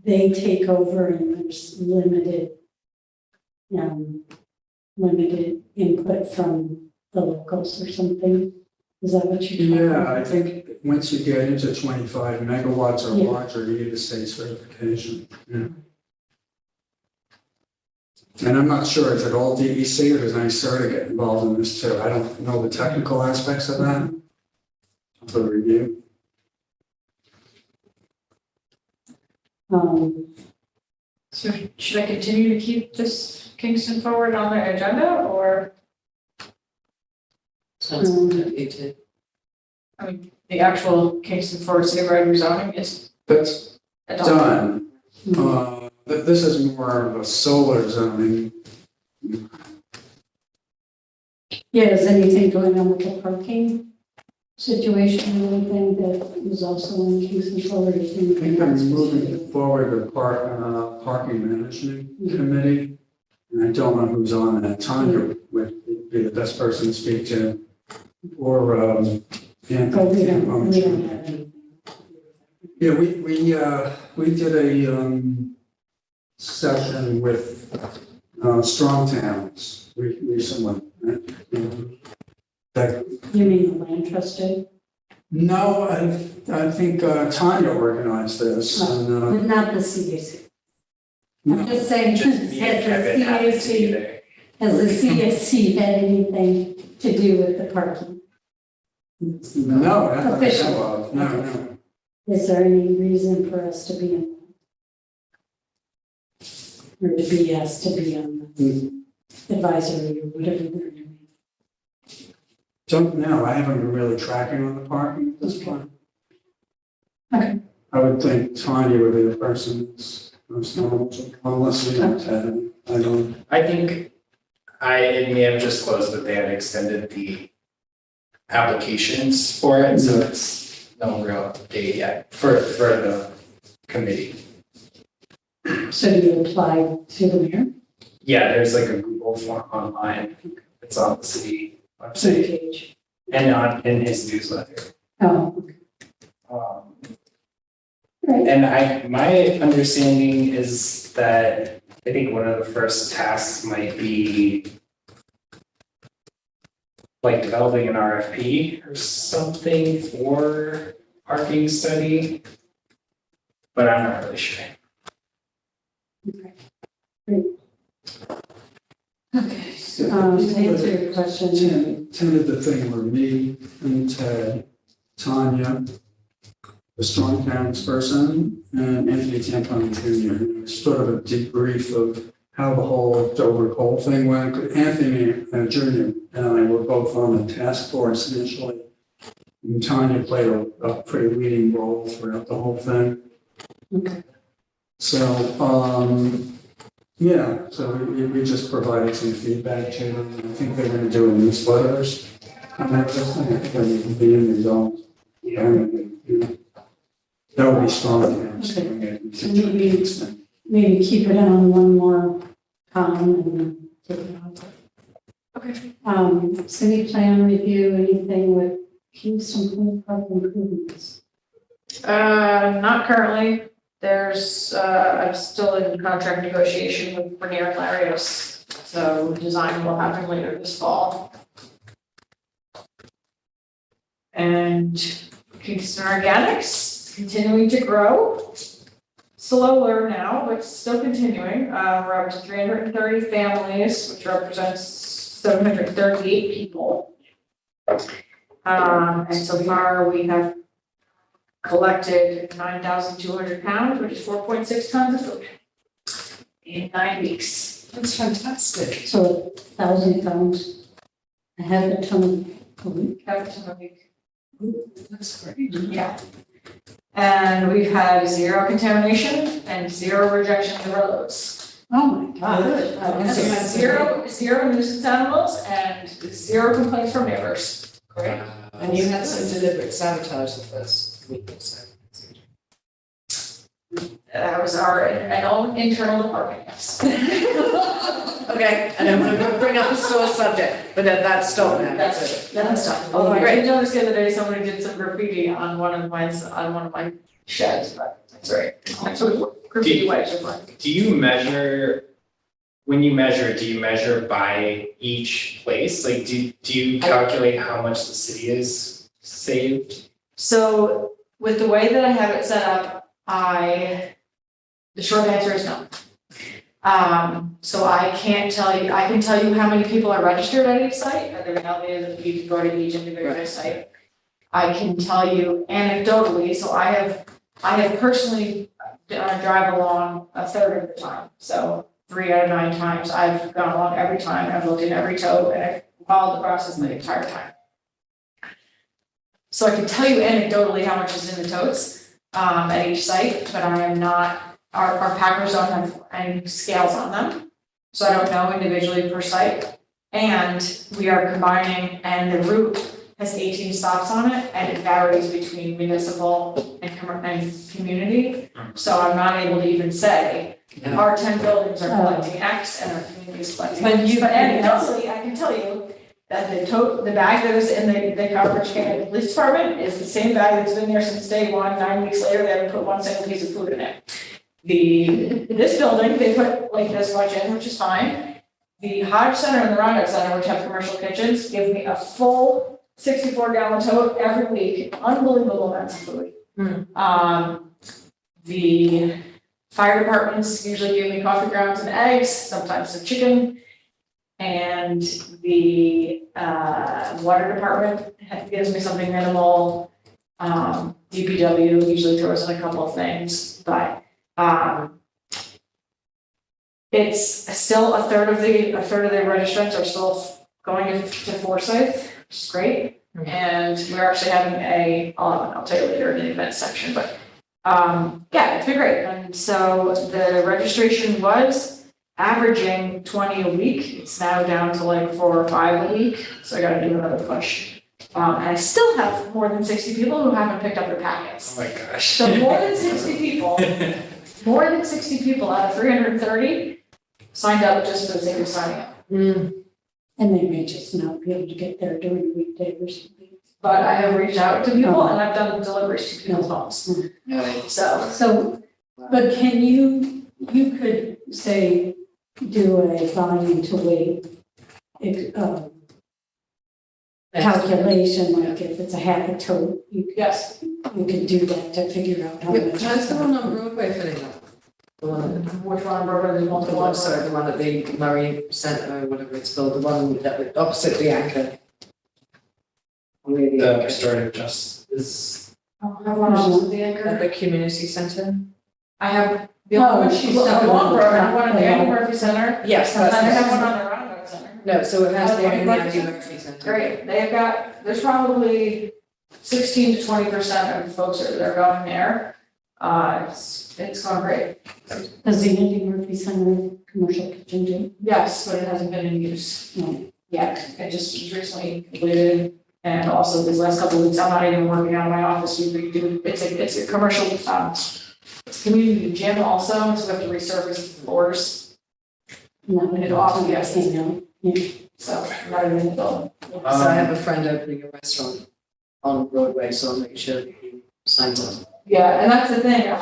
they take over and there's limited input from the locals or something. Is that what you're talking Yeah, about? I think once you get into 25 megawatts or Yeah. larger, you need a state certification. Yeah. And I'm not sure, is it all DEC or does NYSERDA get involved in this too? I don't know the technical aspects of that. For the review. So should I continue to keep this Kingston forward on the agenda, or, Sounds good to you too. I mean, the actual Kingston Forward City Road rezoning is That's adopted? done. This is more of a solar zoning. Yeah, is anything going on with the parking situation or anything that was also in Kingston Forward? I think I'm moving forward with parking management committee. And I don't know who's on that. Tanya would be the best person to speak to. Or Oh, we Anthony. don't have anything. Yeah, we did a session with Strong Towns recently. That, You mean the land trust did? no, I think Tanya organized this and, But not the CAC. I'm no, just saying, just has me and Kevin happened to be the there. CAC had anything to do with the parking? no, not that I know Officially. of. No. Is there any reason for us to be in? Or to be asked to be on the advisory or whatever they're doing? Don't know, I haven't been really tracking on the parking at this point. Okay. I would think Tanya would be the person that's most knowledgeable, unless we don't have any. I don't. I think it may have just closed, but they had extended the applications for it, so it's no real date yet for the committee. So do you apply to the mayor? Yeah, there's like a Google form online. It's on the city website Page. and in his newsletter. Oh, okay. Right. And my understanding is that I think one of the first tasks might be like developing an RFP or something for parking study, but I'm not really sure. Okay. Great. Okay, So, to answer your question, Tended the thing where me and Ted, Tanya, the strong parents person, and Anthony Tampone Jr., sort of a debrief of how the whole Dover Coal thing went. Anthony Jr. and I were both on the task force initially. And Tanya played a pretty leading role throughout the whole thing. okay, So, yeah, so we just provided some feedback to them. I think they're going to do a newsletters on that. I think they're going to be in the results. That would be strong. Okay. So maybe keep it on one more column and then take it off. Okay. City plan review, anything with Kingston Point Park improvements? Not currently. There's, I'm still in contract negotiation with Bernier and Larios, so design will happen later this fall. And Kingston Organics is continuing to grow. Slower now, but still continuing. We're up to 330 families, which represents 738 people. And so far we have collected 9,200 pounds, which is 4.6 tons of food in 9 weeks. That's fantastic. So 1,000 pounds, a half a ton a week. Half a ton a week. That's great. Yeah. And we've had 0 contamination and 0 rejection of our loads. Oh my God. And so we had zero nuisance animals and 0 complaints from neighbors. Great. And you had some deliberate sabotage the first week or so. That was our own internal department, yes. Okay, and I'm gonna bring up a store subject, but that's stopped now. That's done. Oh, Although I great. did notice the other day, somebody did some graffiti on one of my sheds, but that's all right. That's what graffiti wipes are fun. Do you measure, when you measure, do you measure by each place? Like, do you calculate how much the city is saved? So with the way that I have it set up, the short answer is no. So I can't tell you, I can tell you how many people are registered at each site, but the reality is that you can go to each individual site. I can tell you anecdotally, so I have personally drive along a third of the time. So 3 out of 9 times I've gone along every time, I've looked in every tote, and I've followed the process the entire time. So I can tell you anecdotally how much is in the totes at each site, but I am not, our packers don't have any scales on them. So I don't know individually per site. And we are combining, and the route has 18 stops on it, and it varies between municipal and community. So I'm not able to even say, our 10 buildings are collecting X and our community is collecting But X. you But can- anecdotally, I can tell you that the bag that is in the garbage can at the police department is the same bag that's been there since day 1. 9 weeks later, they haven't put 1 single piece of food in it. This building, they put like this much in, which is fine. The Hodge Center and the Rondex Center, which have commercial kitchens, give me a full 64-gallon tote every week, unbelievable amounts of food. The fire departments usually give me coffee grounds and eggs, sometimes some chicken. And the water department gives me something minimal. DPW usually throws in a couple of things, but it's still a third of the registrants are still going to Forsyth, which is great. And we're actually having I'll tell you later in the event section, but yeah, it's been great. And so the registration was averaging 20 a week. It's now down to like 4 or 5 a week, so I gotta do another push. And I still have more than 60 people who haven't picked up their packets. Oh my gosh. So more than 60 people, more than 60 people out of 330 signed up just for the sake of signing up. And they may just not be able to get there during the weekday or something. But I have reached out to people and I've done deliveries to people's homes. So, So, but can you could say, do a volume to weight calculation, like if it's a half a tote, yes, you can do that to figure out how much. How's the one on Broadway filling up? The one at which one, Barbara, there's multiple ones. sorry, the one at the Murray Centre, or whatever it's called, the one that opposite the Anchor. Really, The restorative justice. Oh, I have one else with the at anchor. the community centre. I have the other one, she's got one, I have one at the Andy Murphy Center. Yes, And then I have that's one on the Roundabout Center. no, so it has the Oh, Andy Andy Murphy Centre. Great, they've got, there's probably 16 to 20% of folks that are going there. It's going great. Does the Andy Murphy Center have commercial kitchen do? Yes, but it hasn't been in use No. yet. It just was recently completed. And also these last couple of weeks, I'm not even working out of my office. We do, it's a commercial, it's a community gym also, so we have to resurface the floors. No, And it often gets- no. Yeah. So I'm not even in the building. So I have a friend opening a restaurant on Broadway, so I'll make sure that he signs up. Yeah, and that's the thing.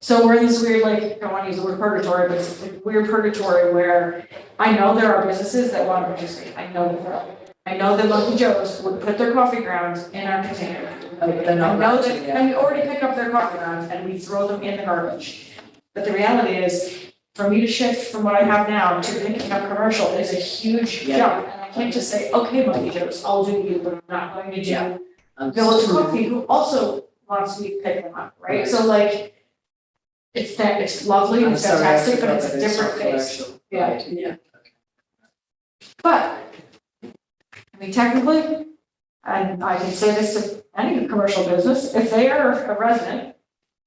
So we're in this weird, like, I don't want to use the word purgatory, but it's a weird purgatory where I know there are businesses that want to participate. I know that there are. I know that Lucky Joe's would put their coffee grounds in our container. Oh, but they're not I know matching that, yet. and we already pick up their coffee grounds and we throw them in the garbage. But the reality is, for me to shift from what I have now to picking up commercial is a huge Yeah. jump. And I can't just say, okay, Lucky Joe's, I'll do you, but I'm not going to Yeah. do Village Coffee, who also wants me to pick them up, right? Right. So like, it's lovely, I'm it's sorry, I fantastic, but forgot it's a that it's different not face. commercial. Yeah. Right, yeah. But, I mean, technically, and I can say this to any commercial business, if they are a resident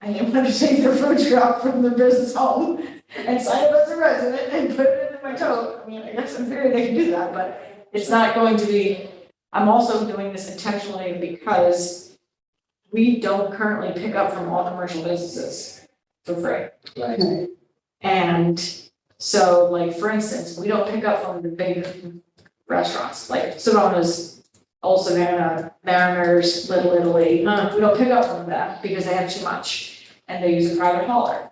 and they want to take their food scrap from their business home and sign up as a resident and put it in my tote, I mean, I guess in theory they can do that, but it's not going to be, I'm also doing this intentionally because we don't currently pick up from all commercial businesses for free. Right. Right. And so, like, for instance, we don't pick up from the big restaurants, like Simona's, Old Savannah, Mariners, Little Italy. We don't pick up from them because they have too much and they use a private hauler.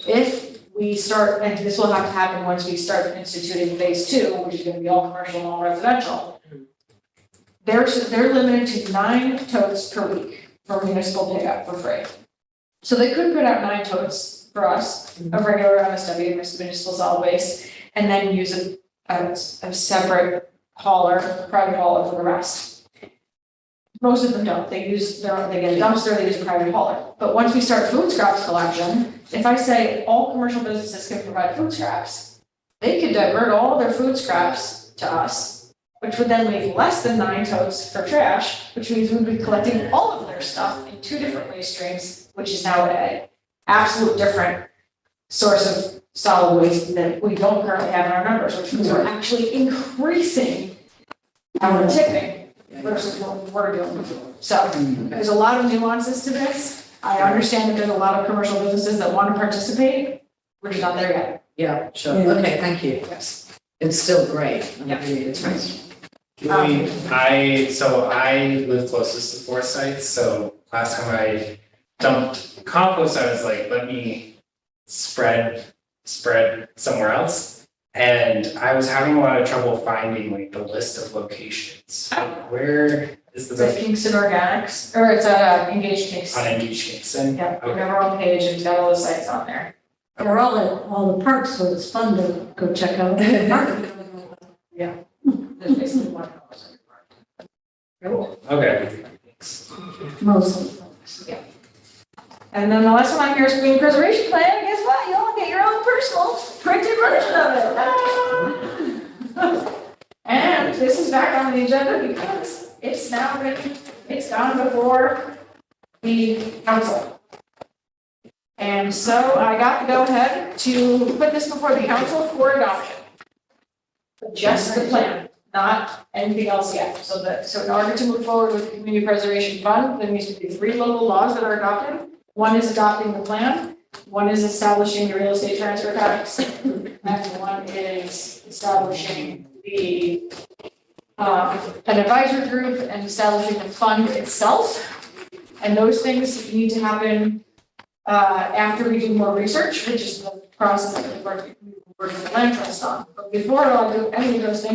If we start, and this will have to happen once we start instituting phase 2, which is gonna be all commercial and all residential. They're limited to 9 totes per week for municipal pickup for free. So they could put out 9 totes for us, of regular MSW, municipal solid waste, and then use a separate hauler, private hauler for the rest. Most of them don't, they get a dumpster, they use a private hauler. But once we start food scraps collection, if I say all commercial businesses can provide food scraps, they could divert all their food scraps to us, which would then leave less than 9 totes for trash, which means we'd be collecting all of their stuff in 2 different waste streams, which is now an absolute different source of solid waste that we don't currently have in our numbers, which means we're actually increasing our tipping versus what we're doing. So there's a lot of nuances to this. I understand that there's a lot of commercial businesses that want to participate. We're just not there yet. Yeah, sure. Yeah. Okay, thank you. Yes. It's still great. I Yeah. mean, it's great. I live closest to 4 sites, so last time I dumped compost, I was like, let me spread somewhere else. And I was having a lot of trouble finding like the list of locations. Where is the It's at Kingston Organics, or it's at Engaged Kingston. on Engage Kingston? Yeah, we Okay. have our own page and it's got all the sites on there. They're all the parks, so it's fun to go check out. There's basically one house. Okay. Thanks. Mostly. And then the last one on here is Green Preservation Plan, and guess what? You all get your own personal printed version of it. Ah! And this is back on the agenda because it's gone before the council. And so I got to go ahead to put this before the council for adoption. Just the plan, not anything else yet. So in order to move forward with the community preservation fund, there needs to be 3 local laws that are adopted. One is adopting the plan, one is establishing the real estate transfer tax, and one is establishing the an advisory group and establishing the fund itself. And those things need to happen after we do more research, which is the process that we're working with the land trust on. But before I do any of those things,